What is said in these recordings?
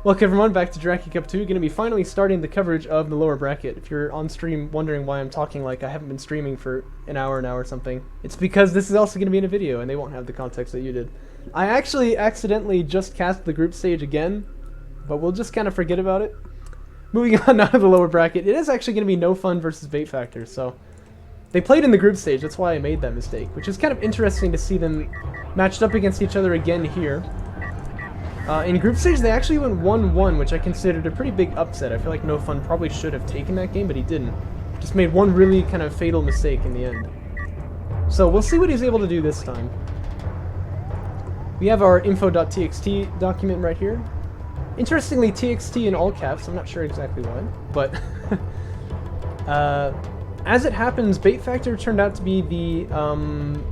Welcome everyone back to Jaraci Cup 2. Going to be finally starting the coverage of the lower bracket. If you're on stream wondering why I'm talking like I haven't been streaming for an hour now or something, it's because this is also going to be in a video and they won't have the context that you did. I actually accidentally just cast the group stage again, but we'll just kind of forget about it. Moving on now to the lower bracket, it is actually going to be NoFun versus B8factor, so they played in the group stage, that's why I made that mistake, which is kind of interesting to see them matched up against each other again here. In group stage, they actually went 1-1, which I considered a pretty big upset. I feel like NoFun probably should have taken that game, but he didn't. Just made one really kind of fatal mistake in the end. So we'll see what he's able to do this time. We have our info.txt document right here. Interestingly, TXT in all caps. I'm not sure exactly why, but as it happens, B8factor turned out to be the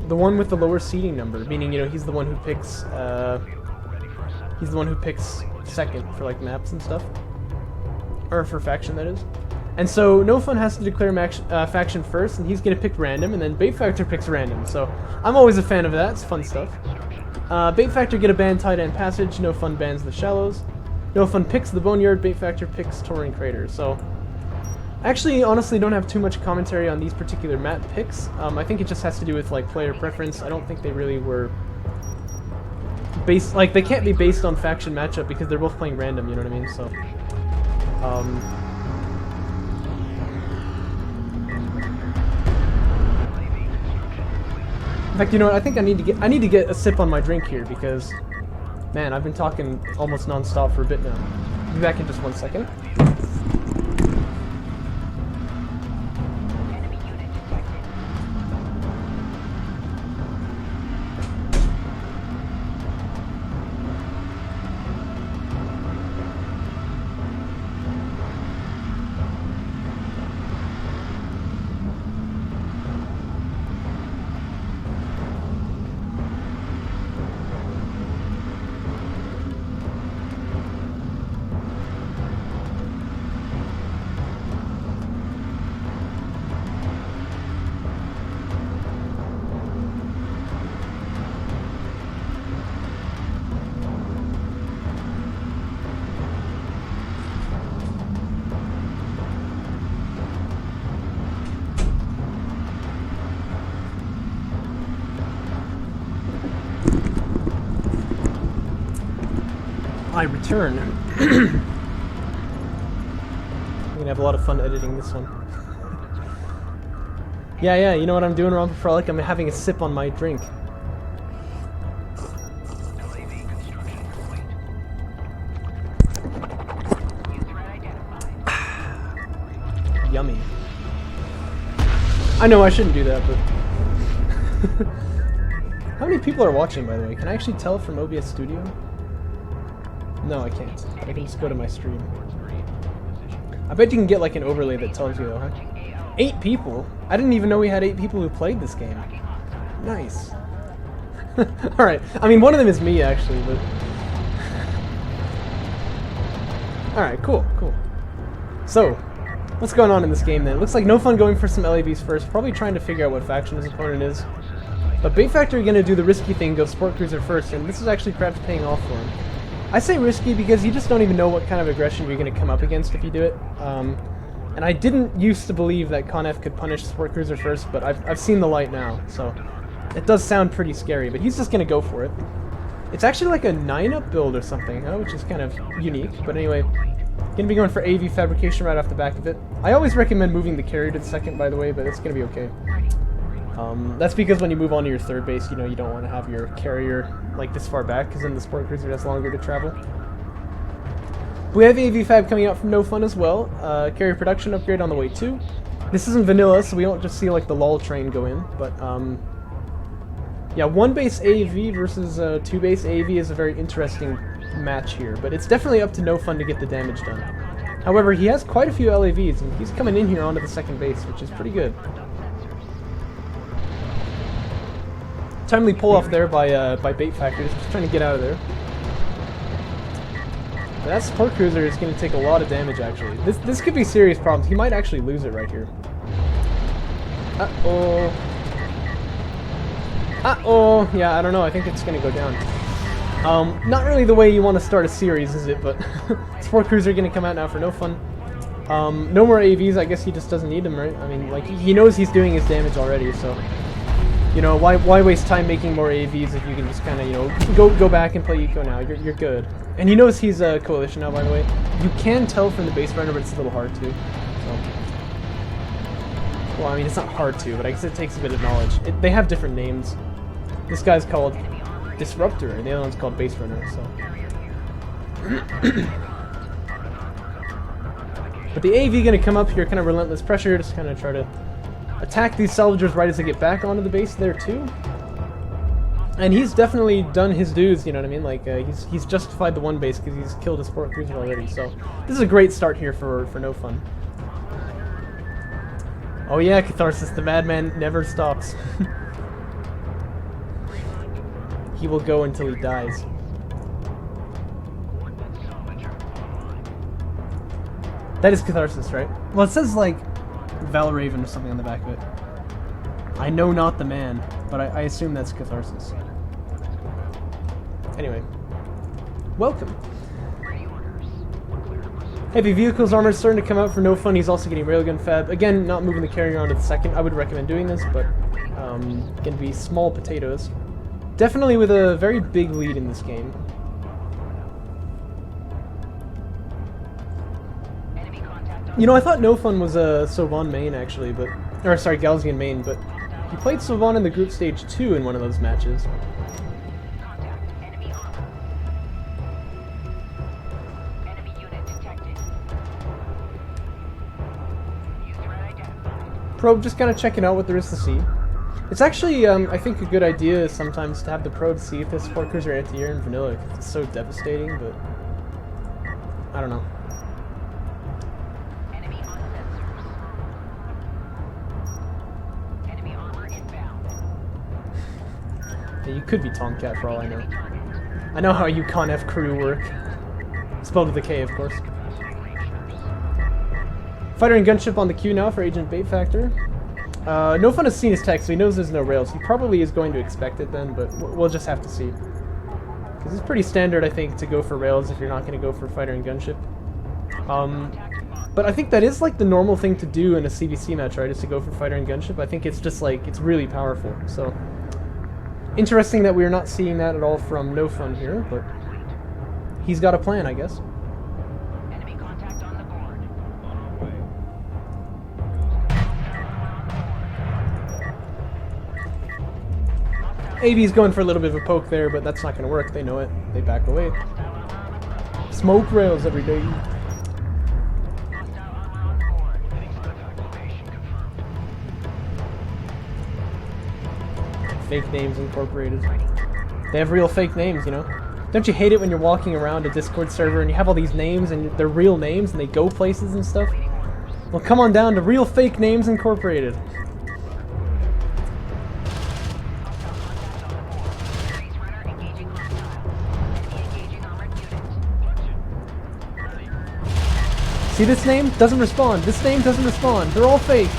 one with the lower seeding number, meaning he's the one who picks. He's the one who picks second for like maps and stuff. Or for faction, that is. And so NoFun has to declare faction first, and he's going to pick random, and then B8factor picks random. So I'm always a fan of that, it's fun stuff. B8factor get a ban tight end passage, NoFun bans the shallows. NoFun picks the boneyard, B8factor picks touring crater. So actually, honestly, don't have too much commentary on these particular map picks. I think it just has to do with like player preference. I don't think they really were based, like, they can't be based on faction matchup because they're both playing random, you know what I mean? So, in fact, you know what? I think I need to get a sip on my drink here because, man, I've been talking almost non-stop for a bit now. I'll be back in just 1 second. I return. I'm gonna have a lot of fun editing this one. Yeah, you know what I'm doing, Ron Frolic? I'm having a sip on my drink. Yummy. I know I shouldn't do that, but... How many people are watching, by the way? Can I actually tell from OBS Studio? No, I can't. I can just go to my stream. I bet you can get like an overlay that tells you though, huh? 8 people? I didn't even know we had 8 people who played this game. Nice. Alright, I mean one of them is me actually, but... Alright, cool. So, what's going on in this game then? Looks like NoFun going for some LAVs first, probably trying to figure out what faction his opponent is. But B8factor are going to do the risky thing, go Sport Cruiser first, and this is actually perhaps paying off for him. I say risky because you just don't even know what kind of aggression you're going to come up against if you do it. And I didn't used to believe that Conf could punish Sport Cruiser first, but I've seen the light now, so it does sound pretty scary, but he's just going to go for it. It's actually like a 9-up build or something, which is kind of unique, but anyway, going to be going for AV fabrication right off the back of it. I always recommend moving the carrier to the second, by the way, but it's going to be okay. That's because when you move on to your third base, you don't want to have your carrier like this far back, because then the Sport Cruiser has longer to travel. We have AV Fab coming out from NoFun as well. Carrier production upgrade on the way too. This isn't vanilla, so we won't just see like the LOL train go in, but yeah, 1 base AV versus 2 base AV is a very interesting match here, but it's definitely up to NoFun to get the damage done. However, he has quite a few LAVs, and he's coming in here onto the second base, which is pretty good. Timely pull off there by B8factor, just trying to get out of there. But that Sport Cruiser is going to take a lot of damage, actually. This could be serious problems. He might actually lose it right here. Uh-oh. Uh-oh. Yeah, I don't know. I think it's going to go down. Not really the way you want to start a series, is it? But Sport Cruiser going to come out now for NoFun. No more AVs, I guess he just doesn't need them, right? I mean, like, he knows he's doing his damage already, so... You know, why waste time making more AVs if you can just kind of, you know, go back and play Eco now. You're good. And he knows he's a Coalition now, by the way. You can tell from the base runner, but it's a little hard to. So. Well, I mean, it's not hard to, but I guess it takes a bit of knowledge. They have different names. This guy's called Disruptor, and the other one's called Base Runner, so... But the AV gonna come up here, kind of relentless pressure, just kind of try to attack these salvagers right as they get back onto the base there too. And he's definitely done his dues, you know what I mean? Like, he's justified the one base because he's killed a Sport Cruiser already, so... This is a great start here for NoFun. Oh yeah, Catharsis, the madman never stops. He will go until he dies. That is Catharsis, right? Well, it says, like, Valraven or something on the back of it. I know not the man, but I assume that's Catharsis. Anyway. Welcome. Heavy vehicles armor is starting to come out for NoFun. He's also getting railgun fab. Again, not moving the carrier on to the second. I would recommend doing this, but gonna be small potatoes. Definitely with a very big lead in this game. You know, I thought NoFun was a Sovan main, actually, but... Or, sorry, Galzian main, but... He played Sovan in the group stage 2 in one of those matches. Probe just kind of checking out what there is to see. It's actually, I think, a good idea sometimes to have the probe see if this Sport Cruiser anti-air in vanilla, because it's so devastating, but... I don't know. Yeah, you could be Tomcat for all I know. I know how Yukon F crew work. Spelled with a K, of course. Fighter and gunship on the queue now for Agent B8factor. NoFun has seen his text, so he knows there's no rails. He probably is going to expect it then, but we'll just have to see. Because it's pretty standard, I think, to go for rails if you're not going to go for fighter and gunship. But I think that is like the normal thing to do in a CVC match, right? Is to go for fighter and gunship. I think it's just like, it's really powerful, so... Interesting that we're not seeing that at all from NoFun here, but he's got a plan, I guess. Enemy contact on the board. AV's going for a little bit of a poke there, but that's not going to work. They know it. They back away. Smoke rails every day. Fake names incorporated. They have real fake names, you know? Don't you hate it when you're walking around a Discord server and you have all these names and they're real names and they go places and stuff? Well, come on down to Real Fake Names Incorporated. See this name? Doesn't respond. This name doesn't respond. They're all fake.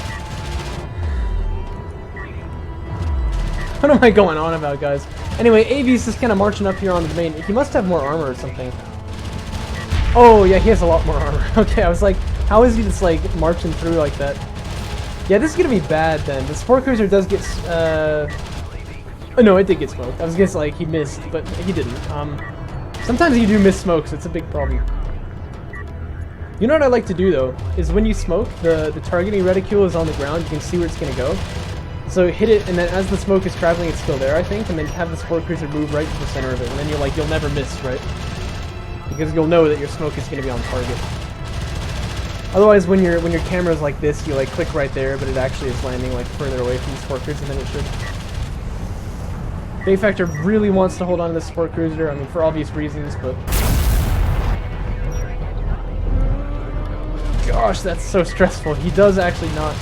What am I going on about, guys? Anyway, AV's just kind of marching up here on the main. He must have more armor or something. Oh, yeah, he has a lot more armor. Okay, I was like, how is he just, like, marching through like that? Yeah, this is gonna be bad, then. The Sport Cruiser does get, Oh, no, it did get smoked. I was gonna say, like, he missed, but he didn't. Sometimes you do miss smokes. It's a big problem. You know what I like to do, though, is when you smoke, the targeting reticule is on the ground. You can see where it's gonna go. So hit it, and then as the smoke is traveling, it's still there, I think, and then have the Sport Cruiser move right to the center of it, and then you'll never miss, right? Because you'll know that your smoke is going to be on target. Otherwise, when your camera's like this, you like click right there, but it actually is landing like further away from the Sport Cruiser than it should. B8factor really wants to hold on to the Sport Cruiser, I mean, for obvious reasons, but... Gosh, that's so stressful. He does actually not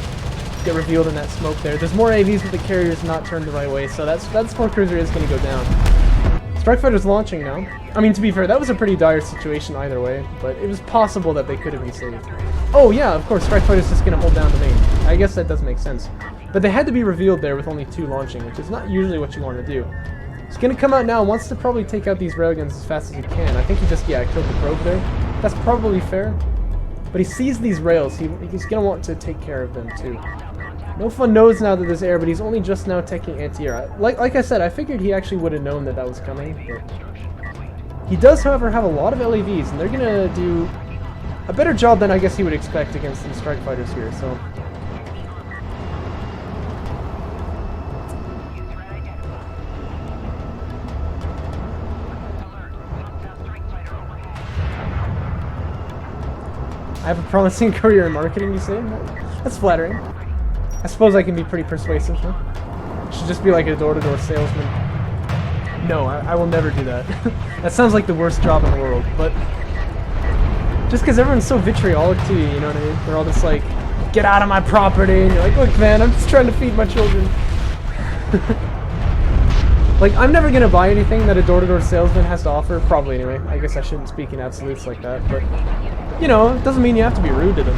get revealed in that smoke there. There's more AVs, but the carrier's not turned the right way, so that Sport Cruiser is going to go down. Strike Fighter's launching now. I mean, to be fair, that was a pretty dire situation either way, but it was possible that they could have been saved. Oh yeah, of course, Strike Fighter's just going to hold down the main. I guess that does make sense. But they had to be revealed there with only 2 launching, which is not usually what you want to do. He's gonna come out now and wants to probably take out these railguns as fast as he can. I think he just, yeah, killed the probe there. That's probably fair. But he sees these rails. He's gonna want to take care of them too. NoFun knows now that there's air, but he's only just now taking anti-air. Like I said, I figured he actually would have known that that was coming. But he does, however, have a lot of LAVs, and they're gonna do a better job than I guess he would expect against some strike fighters here. So. I have a promising career in marketing, you say? That's flattering. I suppose I can be pretty persuasive, huh? I should just be like a door-to-door salesman. No, I will never do that. That sounds like the worst job in the world, but... just because everyone's so vitriolic to you, you know what I mean? They're all just like, get out of my property, and you're like, look man, I'm just trying to feed my children. Like, I'm never gonna buy anything that a door-to-door salesman has to offer, probably anyway. I guess I shouldn't speak in absolutes like that, but... you know, it doesn't mean you have to be rude to them.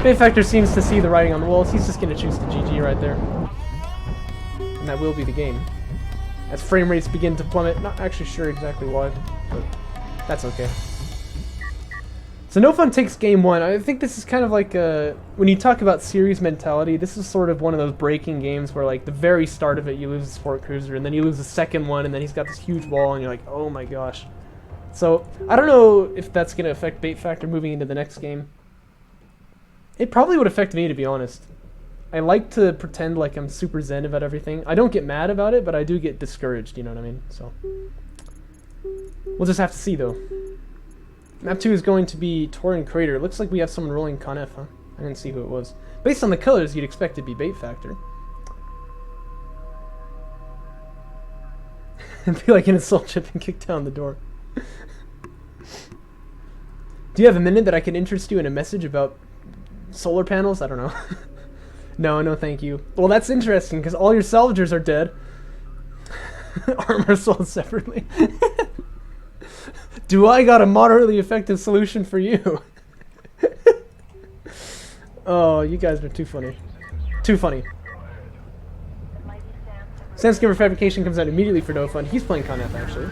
B8factor seems to see the writing on the walls. He's just going to choose the GG right there. And that will be the game. As frame rates begin to plummet, not actually sure exactly why, but that's okay. So NoFun takes game one. I think this is kind of like when you talk about series mentality, this is sort of one of those breaking games where like the very start of it you lose the sport cruiser, and then you lose the second one, and then he's got this huge wall, and you're like, oh my gosh. So, I don't know if that's going to affect B8factor moving into the next game. It probably would affect me, to be honest. I like to pretend like I'm super zen about everything. I don't get mad about it, but I do get discouraged, you know what I mean? So, we'll just have to see, though. Map 2 is going to be Torin Crater. Looks like we have someone rolling Conf, huh? I didn't see who it was. Based on the colors, you'd expect it to be B8factor. It'd be like an assault ship and kick down the door. Do you have a minute that I can interest you in a message about solar panels? I don't know. No, thank you. Well, that's interesting, because all your salvagers are dead. Armor sold separately. Do I got a moderately effective solution for you? Oh, you guys are too funny. Too funny. Samskimmer Fabrication comes out immediately for NoFun. He's playing Conf, actually.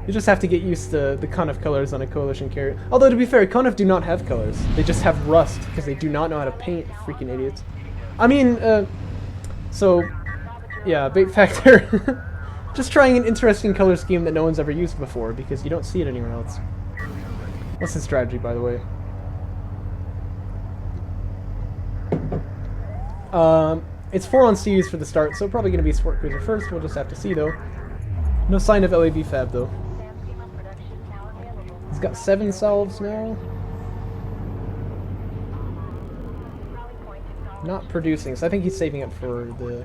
You just have to get used to the Conf colors on a Coalition carrier. Although, to be fair, Conf do not have colors. They just have rust, because they do not know how to paint, freaking idiots. I mean, so, yeah, B8factor. Just trying an interesting color scheme that no one's ever used before, because you don't see it anywhere else. What's his strategy, by the way? It's 4 on CUs for the start, so probably going to be Sport Cruiser first. We'll just have to see, though. No sign of LAV Fab, though. He's got 7 salves now. Not producing, so I think he's saving up for the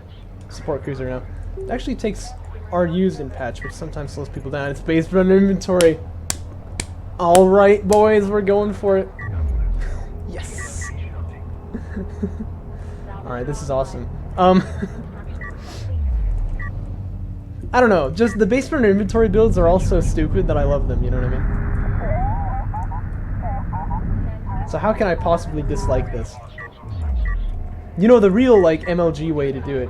support cruiser now. It actually takes RUs in patch, which sometimes slows people down. It's base runner inventory. Alright, boys, we're going for it. Yes! Alright, this is awesome. I don't know, just the base runner inventory builds are all so stupid that I love them, you know what I mean? So how can I possibly dislike this? You know, the real, like, MLG way to do it.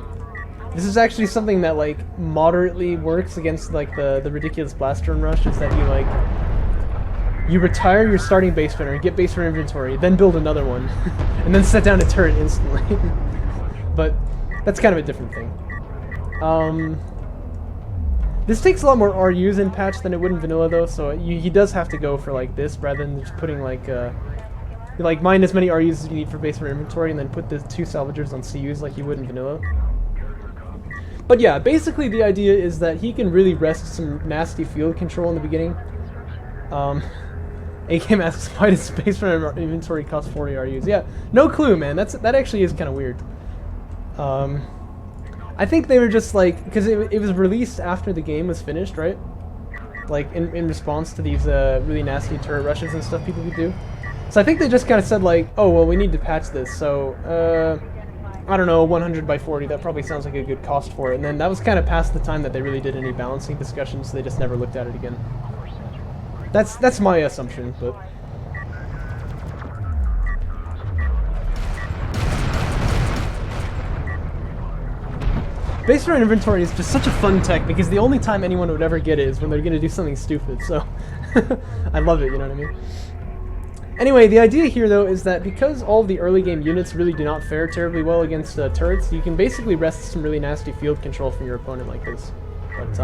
This is actually something that, like, moderately works against, like, the ridiculous blast run rush, is that you, like, you retire your starting base runner, get base runner inventory, then build another one, and then set down a turret instantly. But that's kind of a different thing. This takes a lot more RUs in patch than it would in vanilla, though, so he does have to go for, like, this, rather than just putting, like, mine as many RUs as you need for base runner inventory, and then put the 2 salvagers on CUs like you would in vanilla. But yeah, basically the idea is that he can really wrest some nasty field control in the beginning. AK asks, why does base runner inventory cost 40 RUs? Yeah, no clue, man. That actually is kind of weird. I think they were just like, because it was released after the game was finished, right? Like in response to these really nasty turret rushes and stuff people could do. So I think they just kind of said like, oh well, we need to patch this, so I don't know, 100 by 40, that probably sounds like a good cost for it. And then that was kind of past the time that they really did any balancing discussions, so they just never looked at it again. That's my assumption, but... Base run inventory is just such a fun tech because the only time anyone would ever get it is when they're going to do something stupid, so I love it, you know what I mean? Anyway, the idea here though is that because all of the early game units really do not fare terribly well against turrets, you can basically wrest some really nasty field control from your opponent like this. But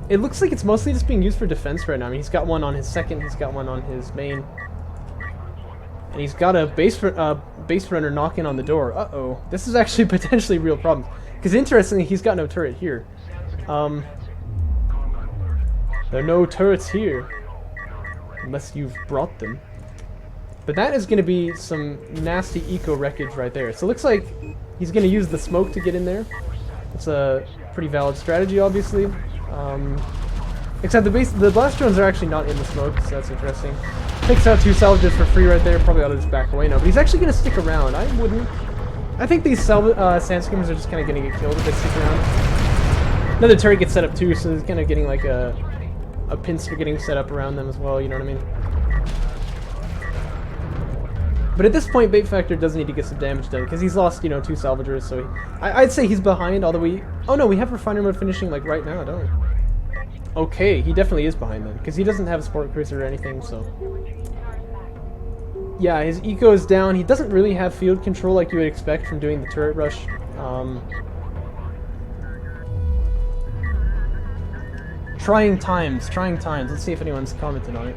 it looks like it's mostly just being used for defense right now. I mean, he's got one on his second, he's got one on his main. And he's got a base runner knocking on the door. Uh-oh. This is actually potentially real problems. Because interestingly, he's got no turret here. There are no turrets here. Unless you've brought them. But that is going to be some nasty eco wreckage right there. So it looks like he's going to use the smoke to get in there. It's a pretty valid strategy, obviously. Except the blast drones are actually not in the smoke, so that's interesting. Picks out 2 salvages for free right there. Probably ought to just back away now. But he's actually going to stick around. I wouldn't. I think these sandskimmers are just kind of going to get killed if they stick around. Another turret gets set up too, so he's kind of getting like a pincer getting set up around them as well, you know what I mean? But at this point, B8factor does need to get some damage done, because he's lost, you know, 2 salvagers, so I'd say he's behind, although we... Oh no, we have Refiner mode finishing, like, right now, don't we? Okay, he definitely is behind then, because he doesn't have a sport cruiser or anything, so... Yeah, his eco is down. He doesn't really have field control like you would expect from doing the turret rush. Trying times. Let's see if anyone's commented on it.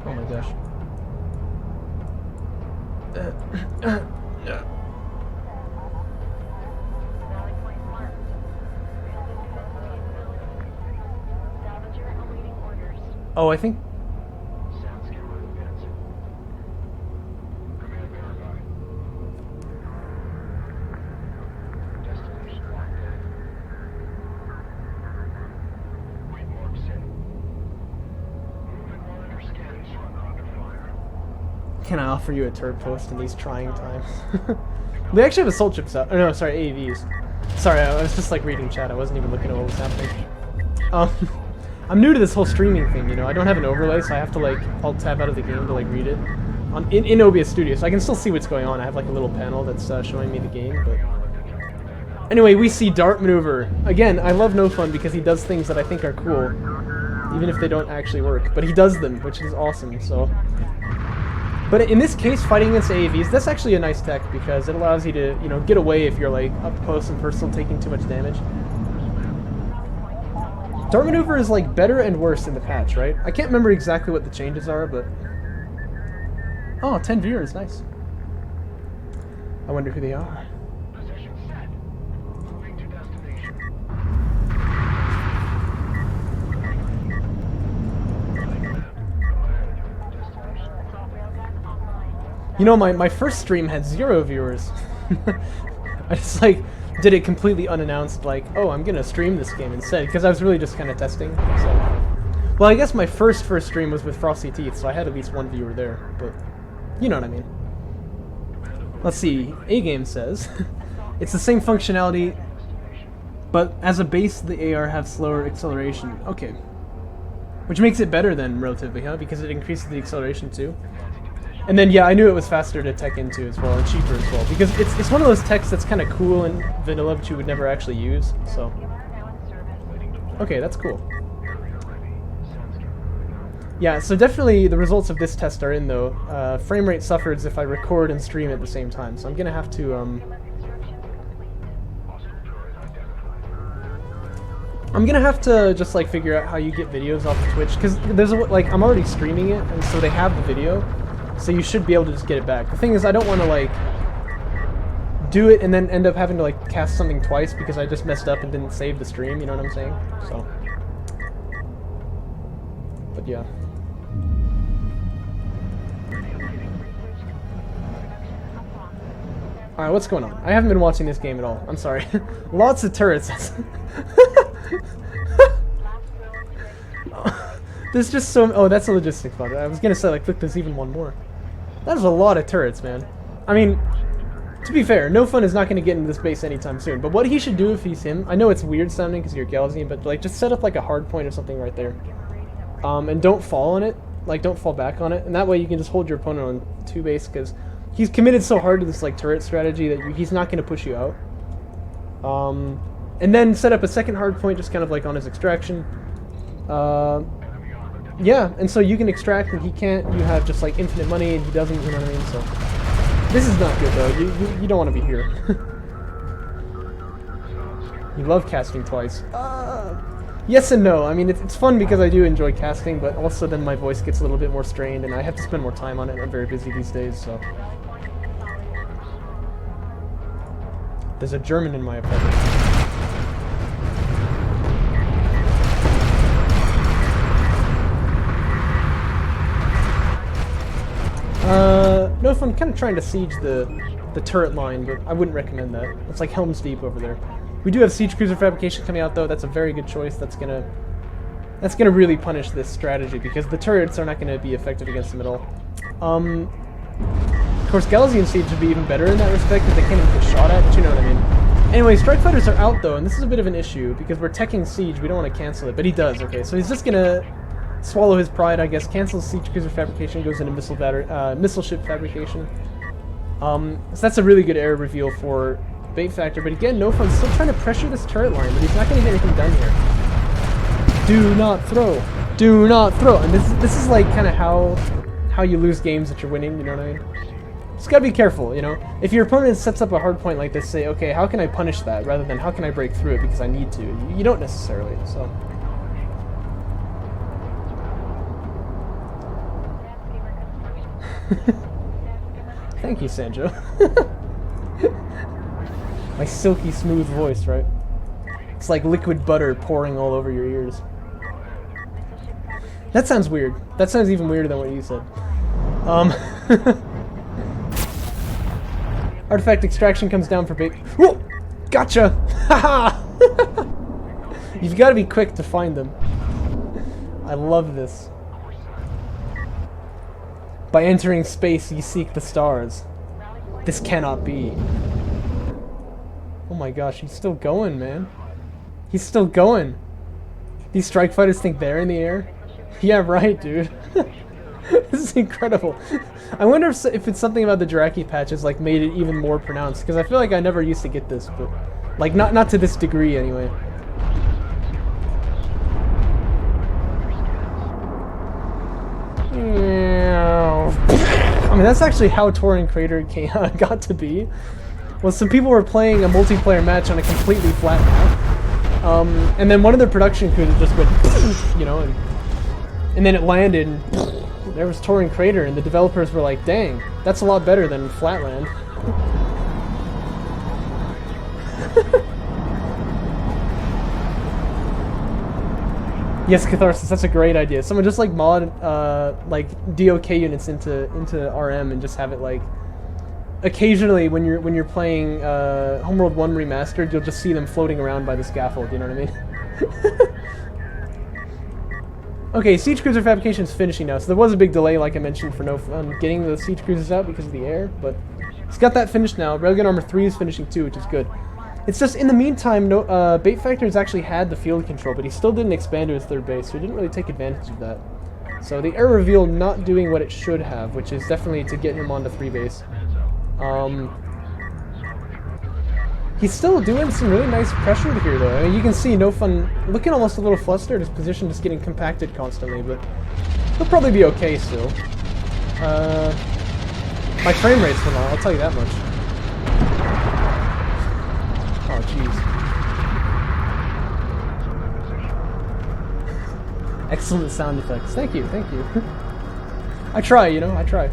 Oh my gosh. Oh, I think... Can I offer you a turret post in these trying times? We actually have assault ships out. Oh no, sorry, AAVs. Sorry, I was just like reading chat. I wasn't even looking at what was happening. I'm new to this whole streaming thing, you know. I don't have an overlay, so I have to like alt tab out of the game to like read it. In OBS Studio, so I can still see what's going on. I have like a little panel that's showing me the game, but... Anyway, we see Dart Maneuver. Again, I love NoFun because he does things that I think are cool, even if they don't actually work. But he does them, which is awesome, so... But in this case, fighting against AAVs, that's actually a nice tech because it allows you to, you know, get away if you're like up close and personal taking too much damage. Dart Maneuver is like better and worse in the patch, right? I can't remember exactly what the changes are, but... Oh, 10 viewers, nice. I wonder who they are. You know, my first stream had 0 viewers. I just like did it completely unannounced, like, oh, I'm gonna stream this game instead, because I was really just kind of testing. So, well, I guess my first stream was with Frosty Teeth, so I had at least 1 viewer there, but you know what I mean. Let's see. A Game says it's the same functionality, but as a base, the AR have slower acceleration. Okay, which makes it better then relatively, huh? Because it increases the acceleration too. And then, yeah, I knew it was faster to tech into as well, and cheaper as well, because it's one of those techs that's kind of cool in vanilla, but you would never actually use, so... Okay, that's cool. Yeah, so definitely the results of this test are in, though. Frame rate suffers if I record and stream at the same time, so I'm gonna have to, I'm gonna have to just, like, figure out how you get videos off of Twitch, because there's a, like, I'm already streaming it, and so they have the video. So you should be able to just get it back. The thing is, I don't want to, like, do it and then end up having to, like, cast something twice because I just messed up and didn't save the stream, you know what I'm saying? So. But yeah. Alright, what's going on? I haven't been watching this game at all. I'm sorry. Lots of turrets. There's just so... Oh, that's a logistic bug. I was gonna say, like, look, there's even one more. That is a lot of turrets, man. I mean, to be fair, NoFun is not gonna get into this base anytime soon, but what he should do if he's him... I know it's weird sounding because you're Galzine, but, like, just set up, like, a hard point or something right there. And don't fall on it. Like, don't fall back on it. And that way you can just hold your opponent on 2 base, because he's committed so hard to this like turret strategy that he's not going to push you out. And then set up a second hard point just kind of like on his extraction. Yeah, and so you can extract and he can't. You have just like infinite money and he doesn't, you know what I mean? So this is not good though. You don't want to be here. You love casting twice. Yes and no. I mean, it's fun because I do enjoy casting, but also then my voice gets a little bit more strained and I have to spend more time on it. I'm very busy these days, so. There's a German in my apartment. NoFun kind of trying to siege the turret line, but I wouldn't recommend that. It's like Helm's Deep over there. We do have siege cruiser fabrication coming out though. That's a very good choice. That's gonna really punish this strategy because the turrets are not gonna be effective against them at all. Of course, Galician siege would be even better in that respect if they can't even get shot at. But you know what I mean. Anyway, strike fighters are out though, and this is a bit of an issue because we're teching siege. We don't want to cancel it, but he does. Okay, so he's just gonna swallow his pride, I guess. Cancels siege cruiser fabrication, goes into missile ship fabrication. So that's a really good error reveal for B8factor, but again, NoFun's still trying to pressure this turret line, but he's not going to get anything done here. Do not throw. Do not throw. And this is like kind of how you lose games that you're winning, you know what I mean? Just gotta be careful, you know? If your opponent sets up a hard point like this, say, okay, how can I punish that, rather than how can I break through it because I need to. You don't necessarily, so. Thank you, Sanjo. My silky smooth voice, right? It's like liquid butter pouring all over your ears. That sounds weird. That sounds even weirder than what you said. Artifact extraction comes down for bait. Whoa! Gotcha! Haha! You've got to be quick to find them. I love this. By entering space, you seek the stars. This cannot be. Oh my gosh, he's still going, man. He's still going. These strike fighters think they're in the air? Yeah, right, dude. This is incredible. I wonder if it's something about the Jaraci patches like made it even more pronounced, because I feel like I never used to get this, but like not to this degree anyway. I mean, that's actually how Touring Crater got to be. Well, some people were playing a multiplayer match on a completely flat map, and then one of their production crews just went, you know, and then it landed, and there was Touring Crater, and the developers were like, dang, that's a lot better than Flatland. Yes, Catharsis, that's a great idea. Someone just like mod like DOK units into RM and just have it like occasionally when you're playing Homeworld 1 Remastered, you'll just see them floating around by the scaffold, you know what I mean? Okay, Siege Cruiser fabrication is finishing now, so there was a big delay, like I mentioned, for NoFun getting the Siege Cruisers out because of the air, but it's got that finished now. Railgun Armor 3 is finishing too, which is good. It's just, in the meantime, B8factor has actually had the field control, but he still didn't expand to his third base, so he didn't really take advantage of that. So the error reveal not doing what it should have, which is definitely to get him onto 3 base. He's still doing some really nice pressure here, though. I mean, you can see NoFun looking almost a little flustered, his position just getting compacted constantly, but he'll probably be okay still. My frame rate's went on, I'll tell you that much. Oh, jeez. Excellent sound effects. Thank you, thank you. I try, you know, I try.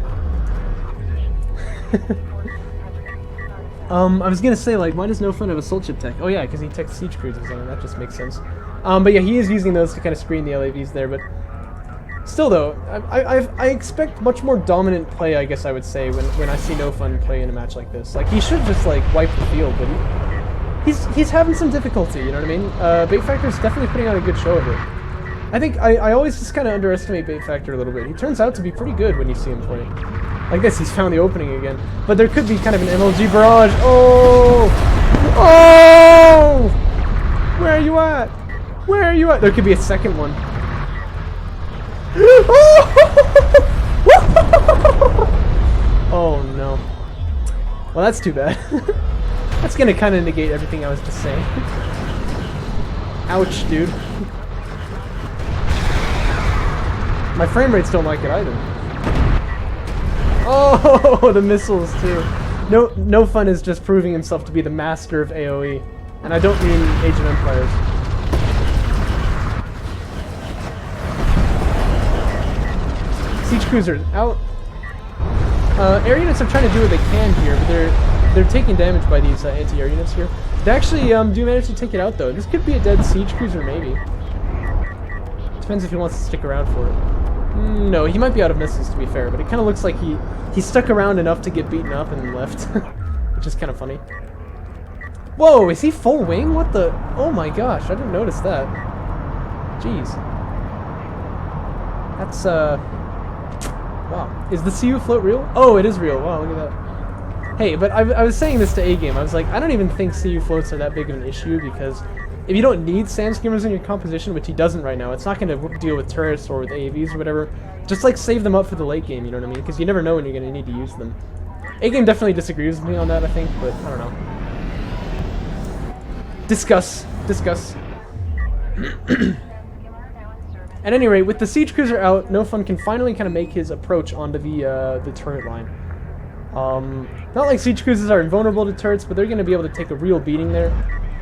I was gonna say, like, why does NoFun have assault ship tech? Oh yeah, because he techs siege cruisers on it, that just makes sense. But yeah, he is using those to kind of screen the LAVs there, but still though, I expect much more dominant play, I guess I would say, when I see NoFun play in a match like this. Like, he should just, like, wipe the field, but he's having some difficulty, you know what I mean? B8factor is definitely putting on a good show of it. I think I always just kind of underestimate B8factor a little bit. He turns out to be pretty good when you see him play. Like this, he's found the opening again. But there could be kind of an MLG barrage. Oh! Oh! Where are you at? Where are you at? There could be a second one. Oh no. Well, that's too bad. That's gonna kind of negate everything I was just saying. Ouch, dude. My frame rates don't like it either. Oh, the missiles too. NoFun is just proving himself to be the master of AoE. And I don't mean Age of Empires. Siege cruiser out. Air units are trying to do what they can here, but they're taking damage by these anti-air units here. They actually do manage to take it out though. This could be a dead siege cruiser maybe. Depends if he wants to stick around for it. No, he might be out of missiles to be fair, but it kind of looks like he stuck around enough to get beaten up and left, which is kind of funny. Whoa, is he full wing? What the? Oh my gosh, I didn't notice that. Jeez. That's wow. Is the CU float real? Oh, it is real. Wow, look at that. Hey, but I was saying this to A-Game. I was like, I don't even think CU floats are that big of an issue because if you don't need sand skimmers in your composition, which he doesn't right now, it's not going to deal with turrets or with AAVs or whatever. Just like save them up for the late game, you know what I mean? Because you never know when you're going to need to use them. A-Game definitely disagrees with me on that, I think, but I don't know. Discuss. At any rate, with the siege cruiser out, NoFun can finally kind of make his approach onto the turret line. Not like siege cruisers are invulnerable to turrets, but they're going to be able to take a real beating there,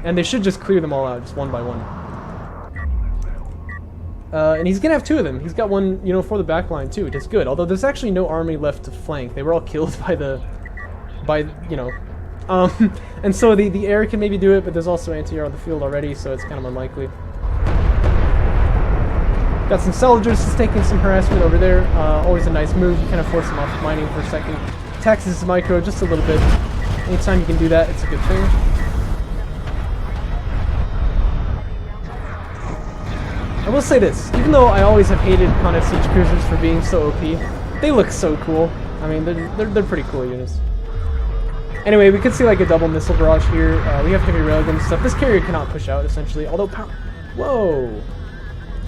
and they should just clear them all out, just one by one. And he's going to have two of them. He's got one, you know, for the back line too, which is good. Although there's actually no army left to flank. They were all killed by you know. And so the air can maybe do it, but there's also anti-air on the field already, so it's kind of unlikely. Got some soldiers just taking some harassment over there. Always a nice move. You kind of force them off mining for a second. Taxes his micro just a little bit. Anytime you can do that, it's a good thing. I will say this, even though I always have hated Con Siege cruisers for being so OP, they look so cool. I mean, they're pretty cool units. Anyway, we could see like a double missile barrage here. We have heavy railgun and stuff. This carrier cannot push out, essentially, although whoa!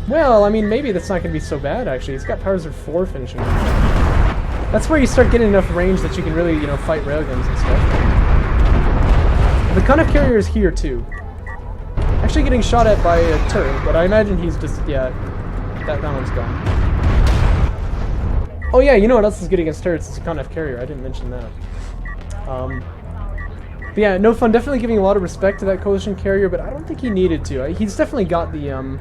Well, I mean, maybe that's not going to be so bad, actually. It's got powers of 4 finishing. That's where you start getting enough range that you can really, you know, fight railguns and stuff. The Con carrier is here, too. Actually getting shot at by a turret, but I imagine he's just, yeah, that one's gone. Oh yeah, you know what else is good against turrets? It's a Con carrier. I didn't mention that. But yeah, NoFun definitely giving a lot of respect to that coalition carrier, but I don't think he needed to. He's definitely got the,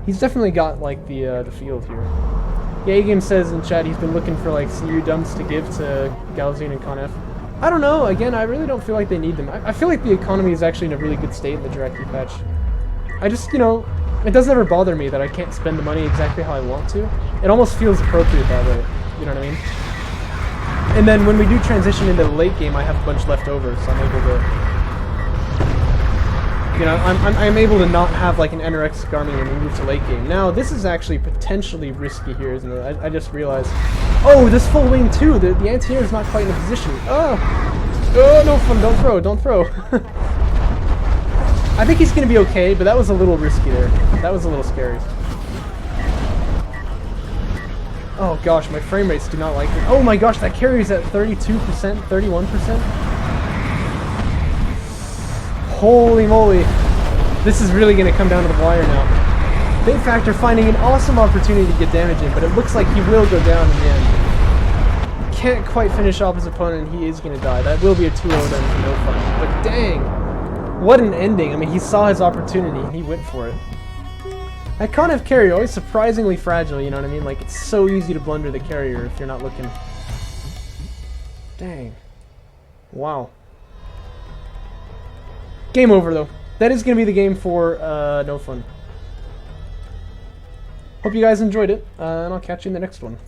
he's definitely got, like, the field here. Yeah, A-Game says in chat he's been looking for, like, CU dumps to give to Galazine and Con F. I don't know, again, I really don't feel like they need them. I feel like the economy is actually in a really good state in the Jaraci patch. I just, you know, it doesn't ever bother me that I can't spend the money exactly how I want to. It almost feels appropriate that way, you know what I mean? And then when we do transition into the late game, I have a bunch left over, so I'm able to... You know, I'm able to not have like an NRX army when we move to late game. Now, this is actually potentially risky here, isn't it? I just realized. Oh, this full wing too! The anti-air is not quite in a position. Oh! Oh, NoFun, don't throw, don't throw. I think he's going to be okay, but that was a little risky there. That was a little scary. Oh gosh, my frame rates do not like it. Oh my gosh, that carries at 32%, 31%. Holy moly. This is really going to come down to the wire now. B8factor finding an awesome opportunity to get damage in, but it looks like he will go down in the end. Can't quite finish off his opponent, and he is going to die. That will be a 2-0 then for NoFun. But dang, what an ending. I mean, he saw his opportunity, and he went for it. That Con F carrier, always surprisingly fragile, you know what I mean? Like, it's so easy to blunder the carrier if you're not looking. Dang. Wow. Game over, though. That is going to be the game for NoFun. Hope you guys enjoyed it, and I'll catch you in the next one.